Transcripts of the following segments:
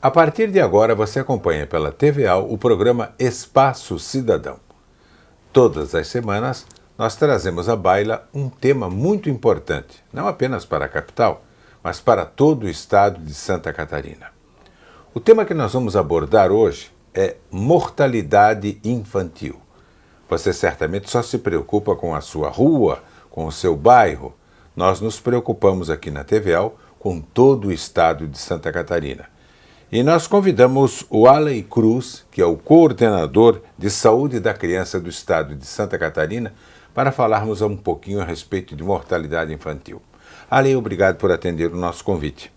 A partir de agora você acompanha pela TVA o programa Espaço Cidadão. Todas as semanas nós trazemos à baila um tema muito importante, não apenas para a capital, mas para todo o estado de Santa Catarina. O tema que nós vamos abordar hoje é mortalidade infantil. Você certamente só se preocupa com a sua rua, com o seu bairro. Nós nos preocupamos aqui na TVA com todo o estado de Santa Catarina. E nós convidamos o Allen Cruz, que é o coordenador de saúde da criança do estado de Santa Catarina, para falarmos um pouquinho a respeito de mortalidade infantil. Allen, obrigado por atender o nosso convite.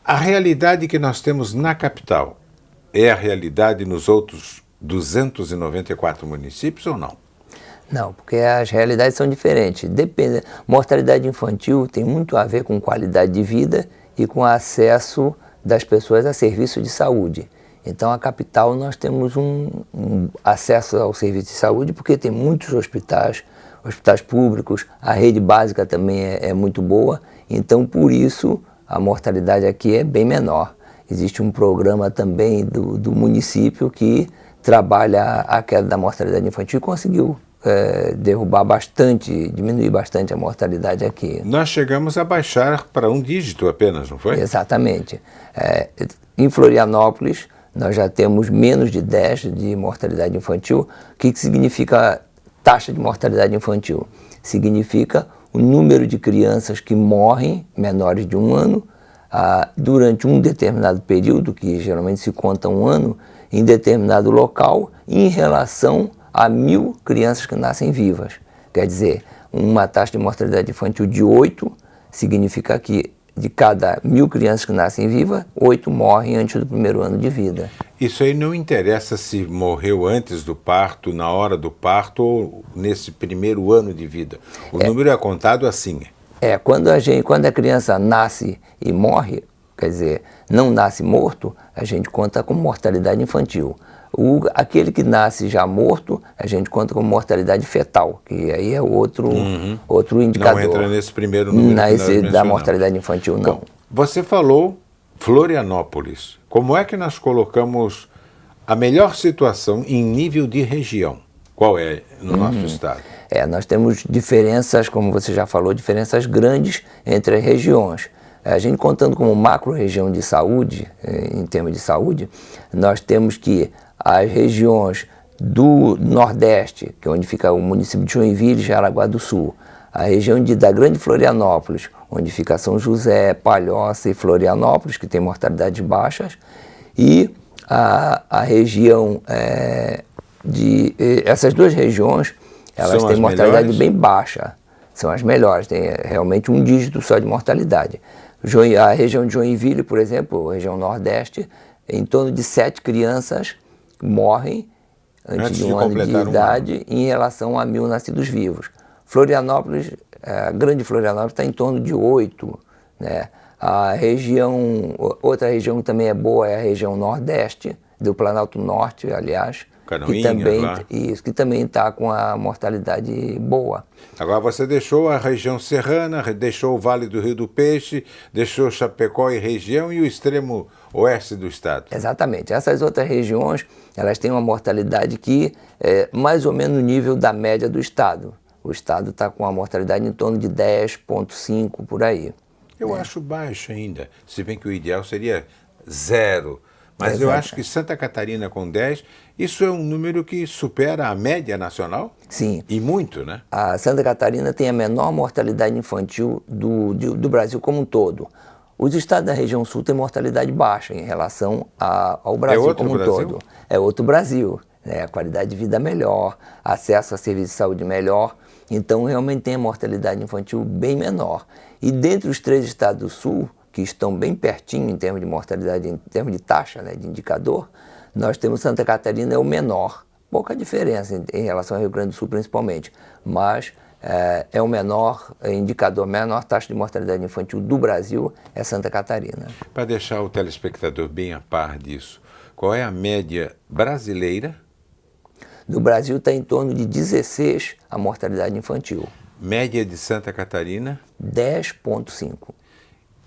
A realidade que nós temos na capital é a realidade nos outros 294 municípios ou não? Não, porque as realidades são diferentes. Depende. Mortalidade infantil tem muito a ver com qualidade de vida e com acesso das pessoas a serviço de saúde. Então, a capital nós temos um acesso ao serviço de saúde porque tem muitos hospitais públicos, a rede básica também é muito boa, então, por isso, a mortalidade aqui é bem menor. Existe um programa também do município que trabalha a queda da mortalidade infantil e conseguiu derrubar bastante, diminuir bastante a mortalidade aqui. Nós chegamos a baixar para um dígito apenas, não foi? Exatamente. Em Florianópolis, nós já temos menos de 10 de mortalidade infantil. O que significa taxa de mortalidade infantil? Significa o número de crianças que morrem, menores de 1 ano, durante um determinado período, que geralmente se conta 1 ano, em determinado local, em relação a 1.000 crianças que nascem vivas. Quer dizer, uma taxa de mortalidade infantil de 8 significa que de cada 1.000 crianças que nascem vivas, 8 morrem antes do primeiro ano de vida. Isso aí não interessa se morreu antes do parto, na hora do parto ou nesse primeiro ano de vida. O número é contado assim. Quando a criança nasce e morre, quer dizer, não nasce morto, a gente conta como mortalidade infantil. Aquele que nasce já morto, a gente conta como mortalidade fetal, que aí é outro indicador. Não entra nesse primeiro número que nós mencionamos. Da mortalidade infantil, não. Bom, você falou Florianópolis. Como é que nós colocamos a melhor situação em nível de região? Qual é no nosso estado? Nós temos diferenças, como você já falou, diferenças grandes entre as regiões. A gente contando como macro-região de saúde, em termos de saúde, nós temos que as regiões do Nordeste, que é onde fica o município de Joinville e Jaraguá do Sul, a região da Grande Florianópolis, onde fica São José, Palhoça e Florianópolis, que tem mortalidades baixas, e a região essas duas regiões, elas têm mortalidade melhores? Bem baixa, são as melhores, tem realmente um dígito só de mortalidade. A região de Joinville, por exemplo, a região Nordeste, em torno de 7 crianças morrem antes de 1 ano de idade em relação a 1.000 nascidos vivos. Florianópolis, a Grande Florianópolis está em torno de 8, né? Outra região que também é boa é a região Nordeste, do Planalto Norte, aliás, que também está com a mortalidade boa. Agora você deixou a região serrana, deixou o Vale do Rio do Peixe, deixou Chapecó e região e o extremo oeste do estado. Exatamente. Essas outras regiões, elas têm uma mortalidade que é mais ou menos no nível da média do estado. O estado está com uma mortalidade em torno de 10,5 por aí. Eu acho baixo ainda, se bem que o ideal seria 0. Mas eu acho que Santa Catarina com 10, isso é um número que supera a média nacional? Sim. E muito, né? A Santa Catarina tem a menor mortalidade infantil do Brasil como um todo. Os estados da região sul têm mortalidade baixa em relação ao Brasil como um todo. É outro Brasil. A qualidade de vida melhor, acesso a serviços de saúde melhor. Então, realmente tem a mortalidade infantil bem menor. E dentre os 3 estados do sul, que estão bem pertinho em termos de mortalidade, em termos de taxa, né, de indicador, nós temos Santa Catarina é o menor. Pouca diferença em relação ao Rio Grande do Sul, principalmente, mas é o menor indicador, a menor taxa de mortalidade infantil do Brasil é Santa Catarina. Para deixar o telespectador bem a par disso, qual é a média brasileira? Do Brasil está em torno de 16 a mortalidade infantil. Média de Santa Catarina? 10,5.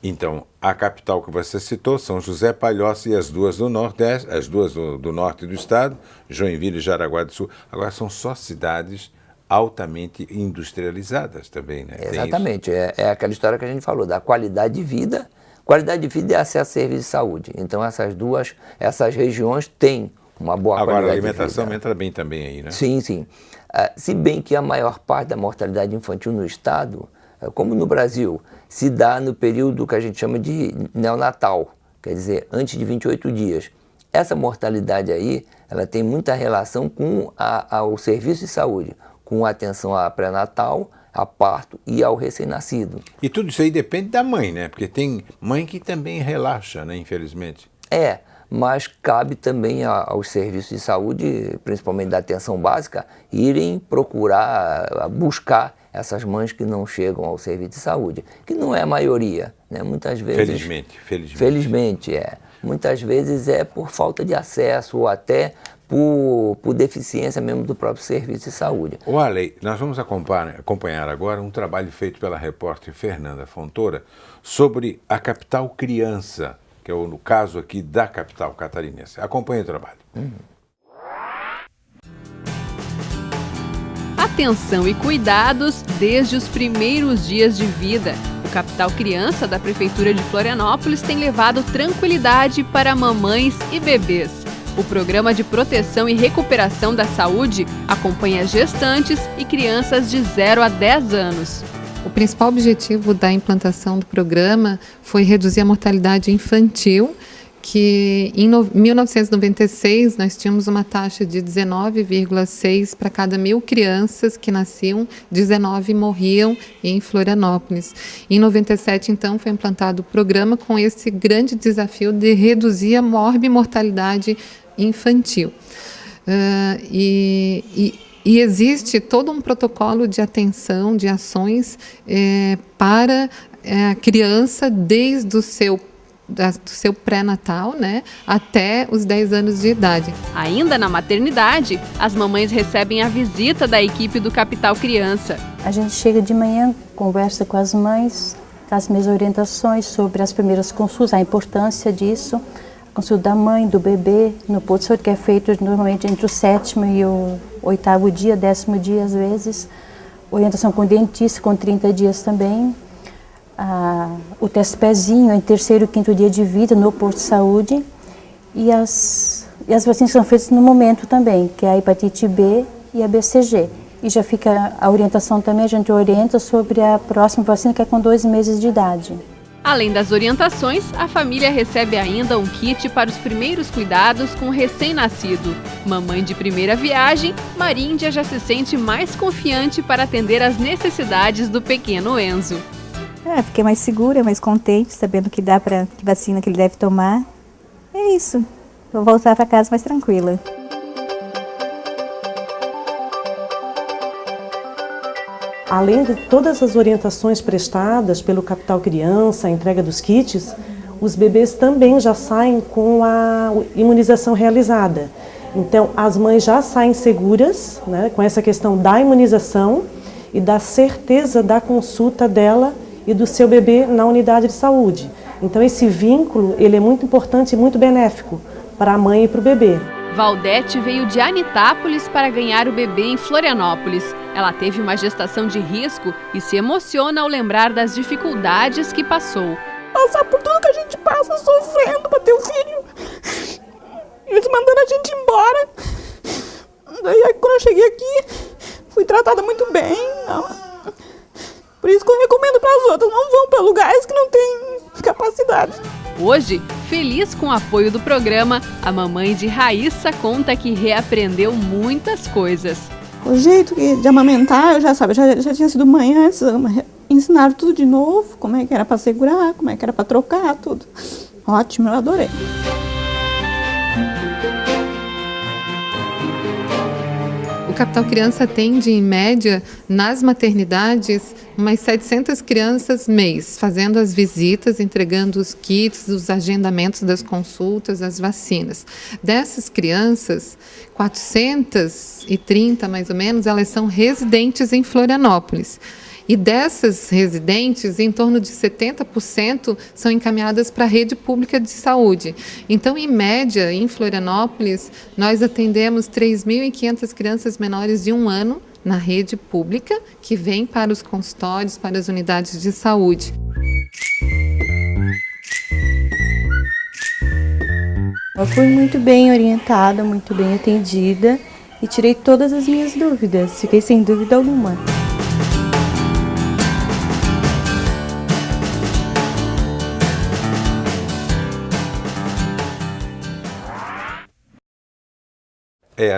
Então, a capital que você citou, São José, Palhoça e as duas do Nordeste, as duas do norte do estado, Joinville e Jaraguá do Sul. Agora são só cidades altamente industrializadas também, né? Exatamente, é aquela história que a gente falou, da qualidade de vida. Qualidade de vida e acesso a serviços de saúde. Então essas regiões têm uma boa qualidade de vida. Agora a alimentação entra bem também aí, né? Sim, sim. Se bem que a maior parte da mortalidade infantil no estado, como no Brasil, se dá no período que a gente chama de neonatal, quer dizer, antes de 28 dias. Essa mortalidade aí, ela tem muita relação com o serviço de saúde, com atenção a pré-natal, a parto e ao recém-nascido. E tudo isso aí depende da mãe, né? Porque tem mãe que também relaxa, né? Infelizmente. Mas cabe também aos serviços de saúde, principalmente da atenção básica, irem procurar, buscar essas mães que não chegam ao serviço de saúde, que não é a maioria, né? Muitas vezes... Felizmente. Muitas vezes é por falta de acesso ou até por deficiência mesmo do próprio serviço de saúde. Arley, nós vamos acompanhar agora um trabalho feito pela repórter Fernanda Fontoura sobre a capital criança, que é o caso aqui da capital catarinense. Acompanhe o trabalho. Atenção e cuidados desde os primeiros dias de vida. O Capital Criança da Prefeitura de Florianópolis tem levado tranquilidade para mamães e bebês. O Programa de Proteção e Recuperação da Saúde acompanha gestantes e crianças de 0 a 10 anos. O principal objetivo da implantação do programa foi reduzir a mortalidade infantil, que em 1996 nós tínhamos uma taxa de 19,6 para cada 1.000 crianças que nasciam, 19 morriam em Florianópolis. Em 97, então, foi implantado o programa com esse grande desafio de reduzir a morbimortalidade infantil. E existe todo um protocolo de atenção, de ações para a criança desde o seu pré-natal, né, até os 10 anos de idade. Ainda na maternidade, as mamães recebem a visita da equipe do Capital Criança. A gente chega de manhã, conversa com as mães, traz minhas orientações sobre as primeiras consultas, a importância disso, a consulta da mãe, do bebê, no posto de saúde, que é feito normalmente entre o 7º e o 8º dia, 10º dia às vezes, orientação com o dentista, com 30 dias também, o teste pezinho em 3º e 5º dia de vida no posto de saúde e as vacinas são feitas no momento também, que é a hepatite B e a BCG. E já fica a orientação também, a gente orienta sobre a próxima vacina, que é com 2 meses de idade. Além das orientações, a família recebe ainda um kit para os primeiros cuidados com o recém-nascido. Mamãe de primeira viagem, Maríndia já se sente mais confiante para atender às necessidades do pequeno Enzo. Fiquei mais segura, mais contente, sabendo que vacina que ele deve tomar. É isso, vou voltar para casa mais tranquila. Além de todas as orientações prestadas pelo Capital Criança, a entrega dos kits, os bebês também já saem com a imunização realizada. Então, as mães já saem seguras, né, com essa questão da imunização e da certeza da consulta dela e do seu bebê na unidade de saúde. Então esse vínculo ele é muito importante e muito benéfico para a mãe e para o bebê. Valdete veio de Anitápolis para ganhar o bebê em Florianópolis. Ela teve uma gestação de risco e se emociona ao lembrar das dificuldades que passou. Passar por tudo que a gente passa sofrendo para ter o filho. Eles mandando a gente embora. Daí quando eu cheguei aqui, fui tratada muito bem. Por isso que eu recomendo para as outras, não vão para lugares que não têm capacidade. Hoje, feliz com o apoio do programa, a mamãe de Raíssa conta que reaprendeu muitas coisas. O jeito de amamentar, eu já tinha sido mãe antes, ensinaram tudo de novo, como é que era para segurar, como é que era para trocar, tudo. Ótimo, eu adorei. O Capital Criança atende, em média, nas maternidades, umas 700 crianças mês, fazendo as visitas, entregando os kits, os agendamentos das consultas, as vacinas. Dessas crianças, 430 mais ou menos, elas são residentes em Florianópolis. E dessas residentes, em torno de 70% são encaminhadas para a rede pública de saúde. Então, em média, em Florianópolis, nós atendemos 3.500 crianças menores de 1 ano na rede pública, que vêm para os consultórios, para as unidades de saúde. Eu fui muito bem orientada, muito bem atendida e tirei todas as minhas dúvidas, fiquei sem dúvida alguma.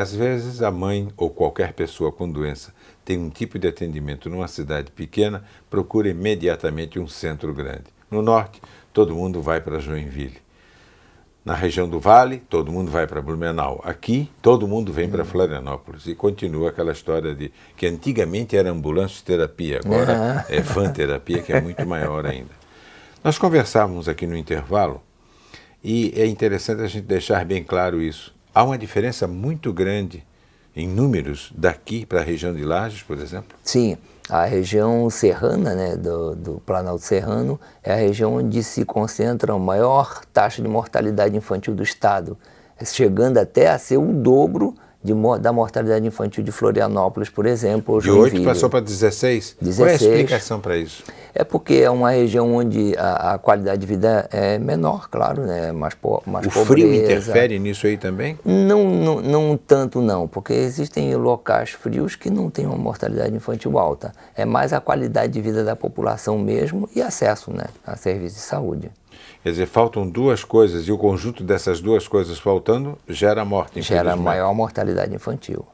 Às vezes a mãe ou qualquer pessoa com doença tem um tipo de atendimento numa cidade pequena, procura imediatamente um centro grande. No norte, todo mundo vai para Joinville. Na região do Vale, todo mundo vai para Blumenau. Aqui, todo mundo vem para Florianópolis. E continua aquela história de que antigamente era ambulância terapia, agora é fan-terapia, que é muito maior ainda. Nós conversávamos aqui no intervalo e é interessante a gente deixar bem claro isso. Há uma diferença muito grande em números daqui para a região de Lages, por exemplo? Sim, a região serrana, né, do Planalto Serrano, é a região onde se concentra a maior taxa de mortalidade infantil do estado, chegando até a ser o dobro da mortalidade infantil de Florianópolis, por exemplo. De 8 passou para 16? 16. Qual é a explicação para isso? É porque é uma região onde a qualidade de vida é menor, claro, né? mais pobreza. O frio interfere nisso aí também? Não tanto não, porque existem locais frios que não têm uma mortalidade infantil alta. É mais a qualidade de vida da população mesmo e acesso, né, a serviços de saúde. Quer dizer, faltam duas coisas e o conjunto dessas duas coisas faltando gera morte. Gera maior mortalidade infantil.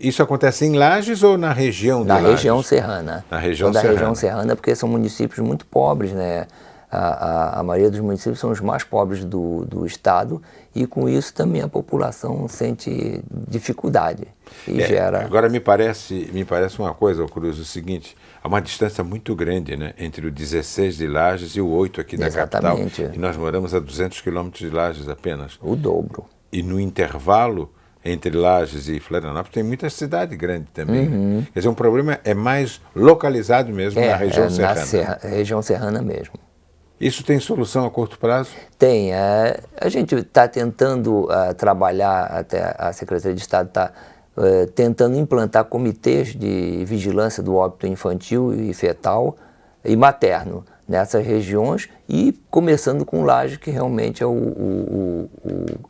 Isso acontece em Lages ou na região de Lages? Na região serrana. Na região serrana. Região serrana, porque são municípios muito pobres, né? A maioria dos municípios são os mais pobres do estado e com isso também a população sente dificuldade e gera... Agora me parece uma coisa, Cruz, o seguinte, há uma distância muito grande, né, entre o 16 de Lages e o 8 aqui da capital. E nós moramos a 200 quilômetros de Lages apenas. O dobro. E no intervalo entre Lages e Florianópolis tem muita cidade grande também. Quer dizer, um problema é mais localizado mesmo na região serrana. Na região serrana mesmo. Isso tem solução a curto prazo? Tem. A gente está tentando trabalhar, até a Secretaria de Estado está tentando implantar comitês de vigilância do óbito infantil e fetal e materno nessas regiões e começando com Lages, que realmente é o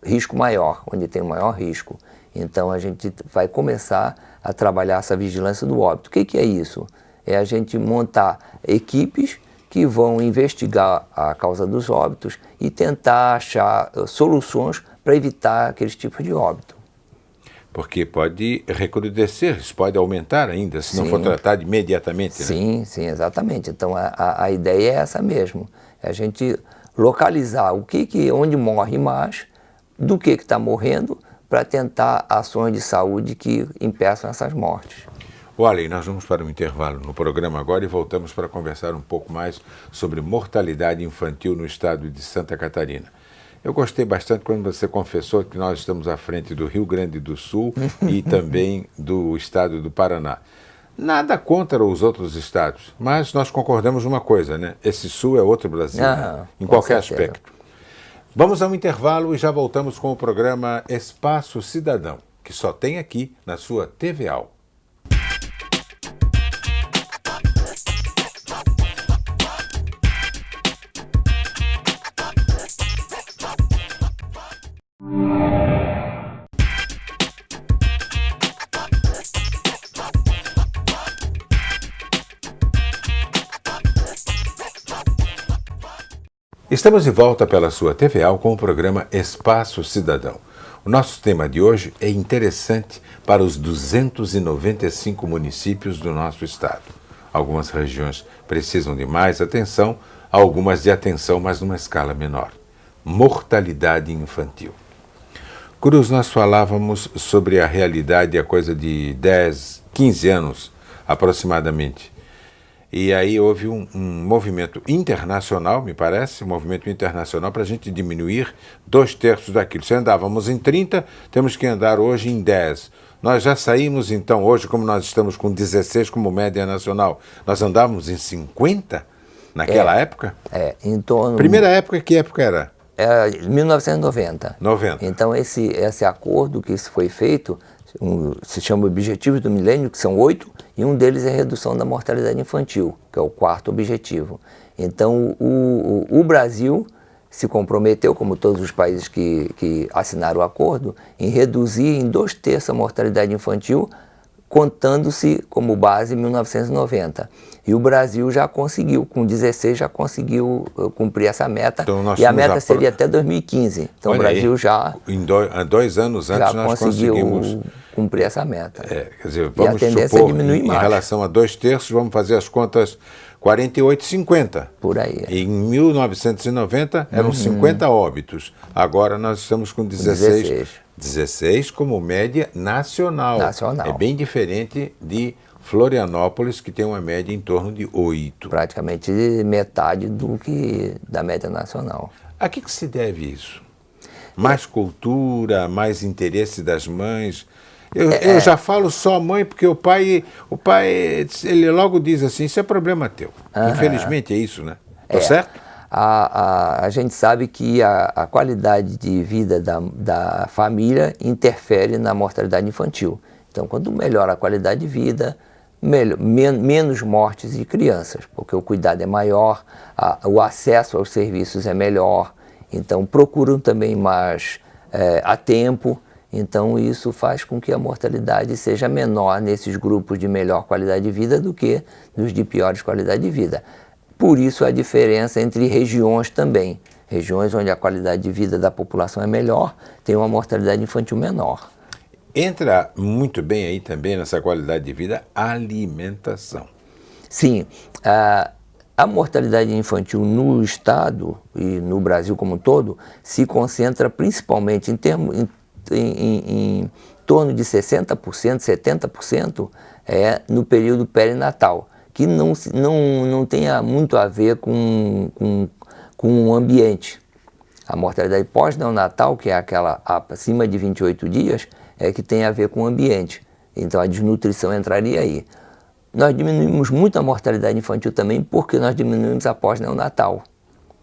risco maior, onde tem o maior risco. Então a gente vai começar a trabalhar essa vigilância do óbito. O que é isso? É a gente montar equipes que vão investigar a causa dos óbitos e tentar achar soluções para evitar aqueles tipos de óbito. Porque pode recrudescer, isso pode aumentar ainda, se não for tratado imediatamente. Né? Sim, exatamente. Então a ideia é essa mesmo, é a gente localizar onde morre mais, do que está morrendo, para tentar ações de saúde que impeçam essas mortes. Olha, nós vamos para um intervalo no programa agora e voltamos para conversar um pouco mais sobre mortalidade infantil no estado de Santa Catarina. Eu gostei bastante quando você confessou que nós estamos à frente do Rio Grande do Sul e também do estado do Paraná. Nada contra os outros estados, mas nós concordamos numa coisa, né? Esse Sul é outro Brasil, em qualquer aspecto. Vamos a um intervalo e já voltamos com o programa Espaço Cidadão, que só tem aqui na sua TVA. Estamos de volta pela sua TVA com o programa Espaço Cidadão. O nosso tema de hoje é interessante para os 295 municípios do nosso estado. Algumas regiões precisam de mais atenção, algumas de atenção, mas numa escala menor. Mortalidade infantil. Cruz, nós falávamos sobre a realidade há coisa de 10, 15 anos aproximadamente. E aí houve um movimento internacional, me parece, um movimento internacional para a gente diminuir 2/3 daquilo. Se andávamos em 30, temos que andar hoje em 10. Nós já saímos, então, hoje, como nós estamos com 16 como média nacional, nós andávamos em 50 naquela época? Em torno... Primeira época, que época era? 1990. 90. Então, esse acordo que foi feito se chama Objetivos do Milênio, que são 8, e um deles é a redução da mortalidade infantil, que é o 4º objetivo. Então, o Brasil se comprometeu, como todos os países que assinaram o acordo, em reduzir em 2/3 a mortalidade infantil, contando-se como base 1990. E o Brasil já conseguiu, com 16, já conseguiu cumprir essa meta. Então, e a meta seria até 2015. Então, olha, o Brasil aí, já... Há 2 anos antes nós conseguimos cumprir essa meta. Quer dizer, vamos e a tendência supor, é diminuir mais. Em relação a 2/3, vamos fazer as contas 48, 50. Por aí. Em 1990 eram 50 óbitos. Agora nós estamos com 16. 16 como média nacional. É bem diferente de Florianópolis, que tem uma média em torno de 8. Praticamente metade da média nacional. A que se deve isso? Mais cultura, mais interesse das mães? Eu já falo só mãe, porque o pai, ele logo diz assim, isso é problema teu. Infelizmente é isso, né? Tá certo? A gente sabe que a qualidade de vida da família interfere na mortalidade infantil. Então, quanto melhor a qualidade de vida, menos mortes de crianças, porque o cuidado é maior, o acesso aos serviços é melhor, então procuram também mais a tempo. Então, isso faz com que a mortalidade seja menor nesses grupos de melhor qualidade de vida do que nos de piores qualidade de vida. Por isso, a diferença entre regiões também. Regiões onde a qualidade de vida da população é melhor, tem uma mortalidade infantil menor. Entra muito bem aí também nessa qualidade de vida a alimentação. Sim, a mortalidade infantil no estado e no Brasil como um todo se concentra principalmente em torno de 60%, 70% no período perinatal, que não tenha muito a ver com o ambiente. A mortalidade pós-neonatal, que é aquela acima de 28 dias, é que tem a ver com o ambiente. Então a desnutrição entraria aí. Nós diminuímos muito a mortalidade infantil também porque nós diminuímos a pós-neonatal,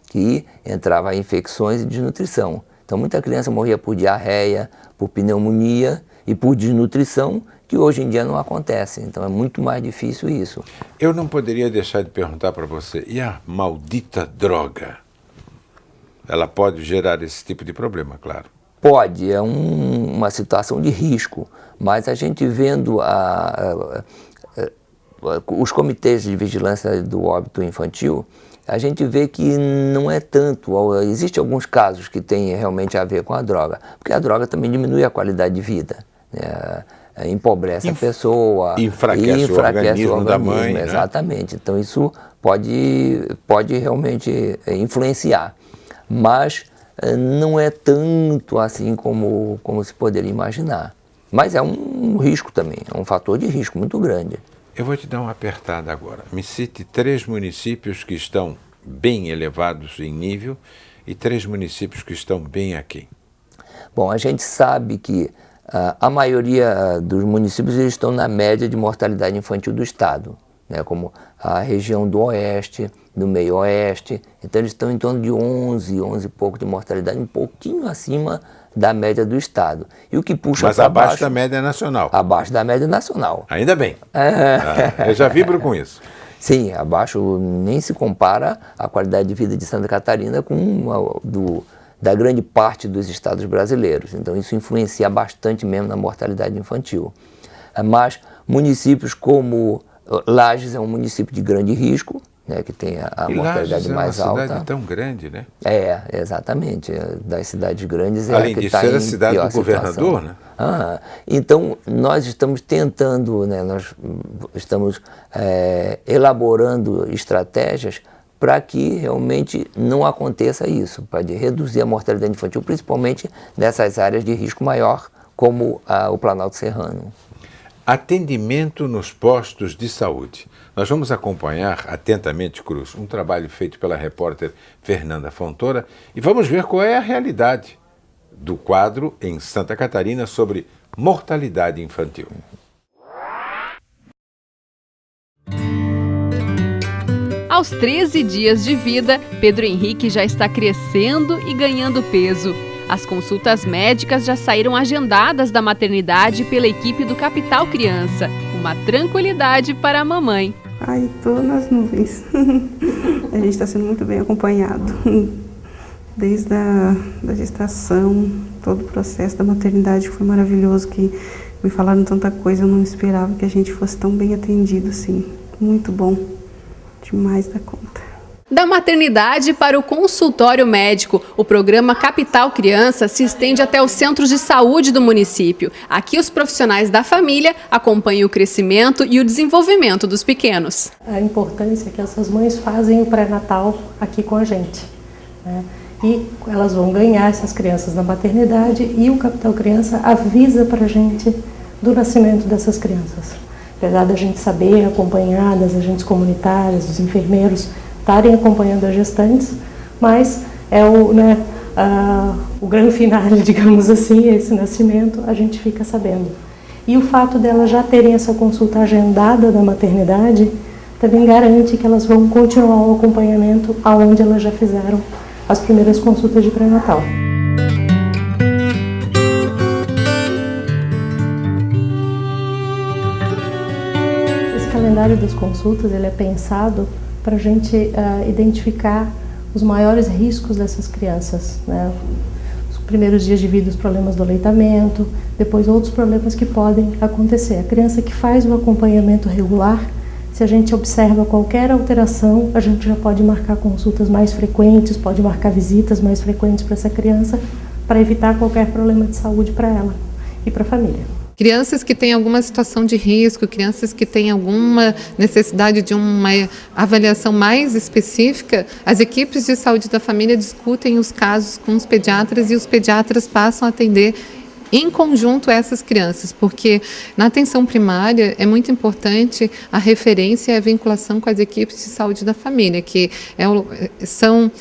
que entrava infecções e desnutrição. Então muita criança morria por diarreia, por pneumonia e por desnutrição, que hoje em dia não acontece. Então é muito mais difícil isso. Eu não poderia deixar de perguntar para você, e a maldita droga? Ela pode gerar esse tipo de problema, claro. Pode, é uma situação de risco, mas a gente vendo os comitês de vigilância do óbito infantil, a gente vê que não é tanto. Existem alguns casos que têm realmente a ver com a droga, porque a droga também diminui a qualidade de vida, né? Empobrece a pessoa, enfraquece o organismo da mãe. Exatamente, né? Então isso pode realmente influenciar, mas não é tanto assim como se poderia imaginar. Mas é um risco também, é um fator de risco muito grande. Eu vou te dar uma apertada agora. Me cite 3 municípios que estão bem elevados em nível e 3 municípios que estão bem aquém. Bom, a gente sabe que a maioria dos municípios eles estão na média de mortalidade infantil do estado, né, como a região do oeste, do meio oeste. Então eles estão em torno de 11 e pouco de mortalidade, um pouquinho acima da média do estado. E o que puxa mas abaixo da média nacional. Abaixo da média nacional. Ainda bem. Eu já vibro com isso. Sim, abaixo nem se compara a qualidade de vida de Santa Catarina com da grande parte dos estados brasileiros. Então isso influencia bastante mesmo na mortalidade infantil. Mas municípios como Lages é um município de grande risco, né, que tem a mortalidade mais alta. É uma cidade tão grande, né? Exatamente. Das cidades grandes além a que disso, está era a cidade do governador, né? Então, nós estamos tentando, né, nós estamos elaborando estratégias para que realmente não aconteça isso, para reduzir a mortalidade infantil, principalmente nessas áreas de risco maior, como o Planalto Serrano. Atendimento nos postos de saúde. Nós vamos acompanhar atentamente, Cruz, um trabalho feito pela repórter Fernanda Fontoura e vamos ver qual é a realidade do quadro em Santa Catarina sobre mortalidade infantil. Aos 13 dias de vida, Pedro Henrique já está crescendo e ganhando peso. As consultas médicas já saíram agendadas da maternidade pela equipe do Capital Criança. Uma tranquilidade para a mamãe. Ai, estou nas nuvens. A gente está sendo muito bem acompanhado. Desde a gestação, todo o processo da maternidade foi maravilhoso, que me falaram tanta coisa, eu não esperava que a gente fosse tão bem atendido assim. Muito bom, demais da conta. Da maternidade para o consultório médico, o programa Capital Criança se estende até os centros de saúde do município. Aqui os profissionais da família acompanham o crescimento e o desenvolvimento dos pequenos. A importância que essas mães fazem o pré-natal aqui com a gente, né? E elas vão ganhar essas crianças na maternidade e o Capital Criança avisa para a gente do nascimento dessas crianças. Apesar da gente saber, acompanhar, das agentes comunitárias, dos enfermeiros estarem acompanhando as gestantes, mas é o grande finale, digamos assim, esse nascimento, a gente fica sabendo. E o fato delas já terem essa consulta agendada da maternidade também garante que elas vão continuar o acompanhamento aonde elas já fizeram as primeiras consultas de pré-natal. Esse calendário das consultas ele é pensado para a gente identificar os maiores riscos dessas crianças, né? Os primeiros dias de vida, os problemas do aleitamento, depois outros problemas que podem acontecer. A criança que faz o acompanhamento regular, se a gente observa qualquer alteração, a gente já pode marcar consultas mais frequentes, pode marcar visitas mais frequentes para essa criança, para evitar qualquer problema de saúde para ela e para a família. Crianças que têm alguma situação de risco, crianças que têm alguma necessidade de uma avaliação mais específica, as equipes de saúde da família discutem os casos com os pediatras e os pediatras passam a atender em conjunto essas crianças, porque na atenção primária é muito importante a referência e a vinculação com as equipes de saúde da família, que são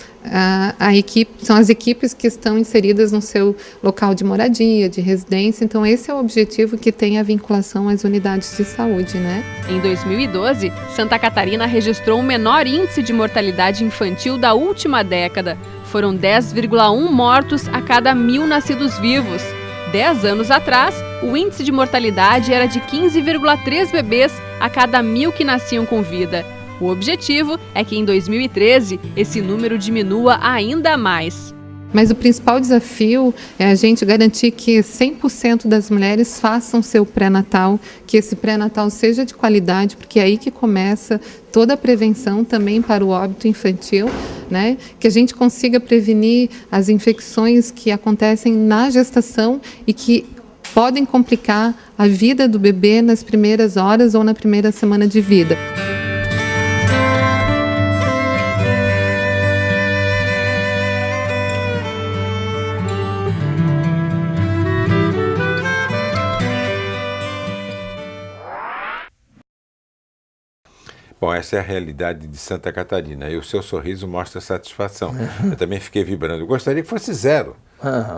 as equipes que estão inseridas no seu local de moradia, de residência. Então esse é o objetivo que tem a vinculação às unidades de saúde, né? Em 2012, Santa Catarina registrou o menor índice de mortalidade infantil da última década. Foram 10,1 mortos a cada 1.000 nascidos vivos. 10 anos atrás, o índice de mortalidade era de 15,3 bebês a cada 1.000 que nasciam com vida. O objetivo é que em 2013 esse número diminua ainda mais. Mas o principal desafio é a gente garantir que 100% das mulheres façam seu pré-natal, que esse pré-natal seja de qualidade, porque é aí que começa toda a prevenção também para o óbito infantil, né? Que a gente consiga prevenir as infecções que acontecem na gestação e que podem complicar a vida do bebê nas primeiras horas ou na primeira semana de vida. Bom, essa é a realidade de Santa Catarina e o seu sorriso mostra satisfação. Eu também fiquei vibrando. Eu gostaria que fosse zero,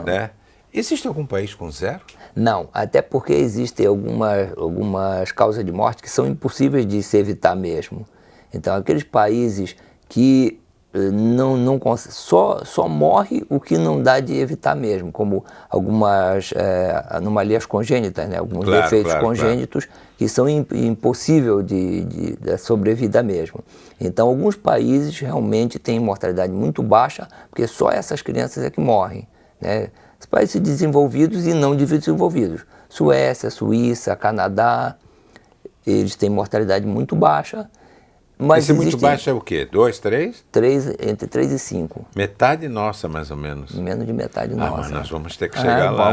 né? Existe algum país com zero? Não, até porque existem algumas causas de morte que são impossíveis de se evitar mesmo. Então, aqueles países que só morre o que não dá de evitar mesmo, como algumas anomalias congênitas, né? Alguns defeitos congênitos que são impossíveis de sobrevida mesmo. Então, alguns países realmente têm mortalidade muito baixa, porque só essas crianças é que morrem, né? Os países desenvolvidos e não desenvolvidos, Suécia, Suíça, Canadá, eles têm mortalidade muito baixa. Mas esse muito baixo é o quê? 2, 3? Entre 3 e 5. Metade nossa, mais ou menos. Menos de metade nossa. Mas nós vamos ter que chegar lá.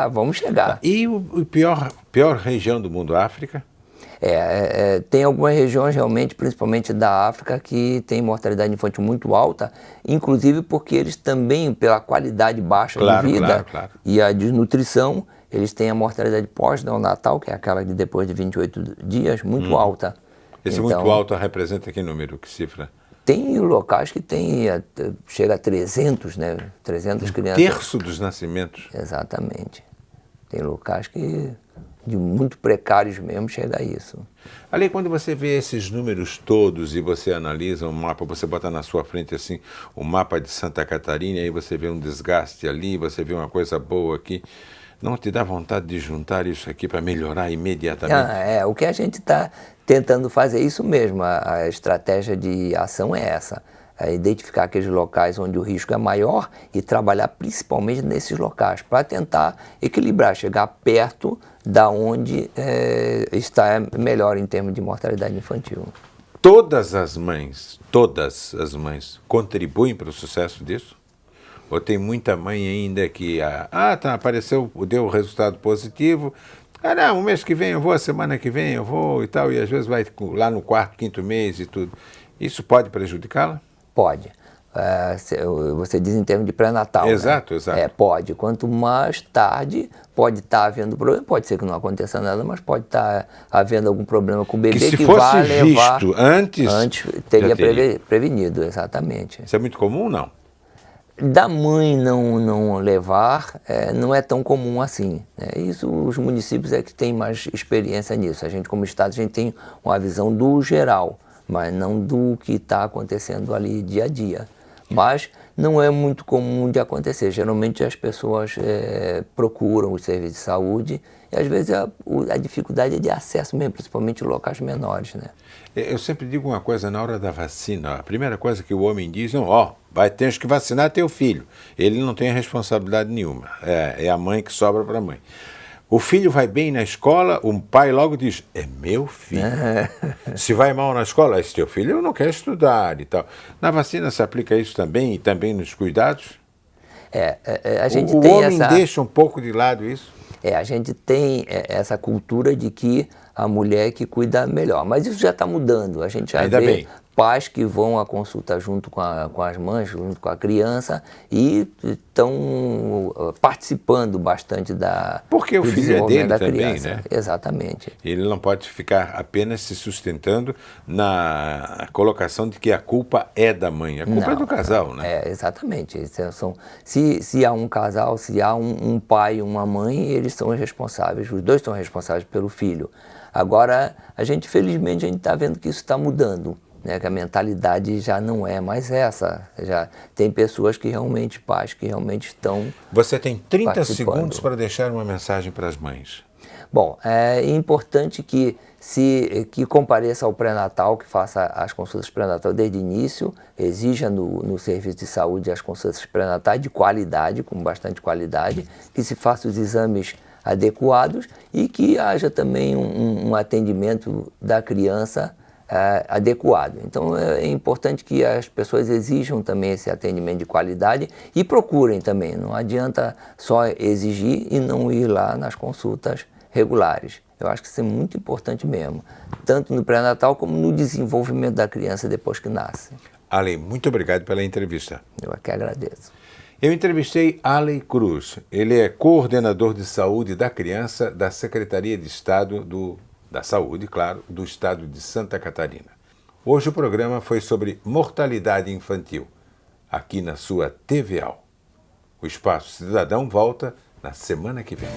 Vamos chegar. E o pior região do mundo, África? Tem algumas regiões realmente, principalmente da África, que tem mortalidade infantil muito alta, inclusive porque eles também, pela qualidade baixa de vida e a desnutrição, eles têm a mortalidade pós-neonatal, que é aquela de depois de 28 dias, muito alta. Esse então, muito alto representa que número, que cifra? Tem locais que chega a 300, né? 300 crianças. Terço dos nascimentos. Exatamente. Tem locais que, de muito precários mesmo, chega a isso. Ali, quando você vê esses números todos e você analisa um mapa, você bota na sua frente assim, o mapa de Santa Catarina, e aí você vê um desgaste ali, você vê uma coisa boa aqui, não te dá vontade de juntar isso aqui para melhorar imediatamente? O que a gente está tentando fazer é isso mesmo, a estratégia de ação é essa, é identificar aqueles locais onde o risco é maior e trabalhar principalmente nesses locais, para tentar equilibrar, chegar perto da onde está melhor em termos de mortalidade infantil. Todas as mães contribuem para o sucesso disso? Ou tem muita mãe ainda que, apareceu, deu o resultado positivo, não, o mês que vem eu vou, a semana que vem eu vou e tal, e às vezes vai lá no 4º, 5º mês e tudo. Isso pode prejudicá-la? Pode. Você diz em termos de pré-natal, exato, né? Exato. Pode. Quanto mais tarde, pode estar havendo problema, pode ser que não aconteça nada, mas pode estar havendo algum problema com o bebê que vai levar... visto antes teria prevenido, exatamente. Isso é muito comum, não? Da mãe não levar, não é tão comum assim. Isso os municípios é que têm mais experiência nisso. A gente, como Estado, a gente tem uma visão do geral, mas não do que está acontecendo ali dia a dia. Mas não é muito comum de acontecer. Geralmente as pessoas procuram os serviços de saúde e às vezes a dificuldade é de acesso mesmo, principalmente em locais menores, né? Eu sempre digo uma coisa na hora da vacina. A primeira coisa que o homem diz, tens que vacinar teu filho. Ele não tem responsabilidade nenhuma. É a mãe que sobra para a mãe. O filho vai bem na escola, o pai logo diz, é meu filho. Se vai mal na escola, esse teu filho não quer estudar e tal. Na vacina se aplica isso também, e também nos cuidados? A gente o homem deixa um pouco de lado isso? A gente tem essa cultura de que a mulher que cuida melhor, mas isso já está mudando. A gente já vê pais que vão à consulta junto com as mães, junto com a criança e estão participando bastante porque o filho é dele também, criança. Né? Exatamente. Ele não pode ficar apenas se sustentando na colocação de que a culpa é da mãe. A culpa é do casal, né? Exatamente. Se há um casal, se há um pai e uma mãe, eles são responsáveis, os dois são responsáveis pelo filho. Agora, felizmente, a gente está vendo que isso está mudando. Que a mentalidade já não é mais essa. Já tem pessoas que realmente, pais que realmente estão Você tem 30 segundos para deixar uma mensagem para as mães. Bom, é importante que compareça ao pré-natal, que faça as consultas pré-natal desde o início, exija no serviço de saúde as consultas pré-natais de qualidade, com bastante qualidade, que se faça os exames adequados e que haja também um atendimento da criança adequado. Então é importante que as pessoas exijam também esse atendimento de qualidade e procurem também. Não adianta só exigir e não ir lá nas consultas regulares. Eu acho que isso é muito importante mesmo, tanto no pré-natal como no desenvolvimento da criança depois que nasce. Ale, muito obrigado pela entrevista. Eu que agradeço. Eu entrevistei Ale Cruz. Ele é coordenador de saúde da criança da Secretaria de Estado da Saúde, claro, do Estado de Santa Catarina. Hoje o programa foi sobre mortalidade infantil, aqui na sua TVA. O Espaço Cidadão volta na semana que vem.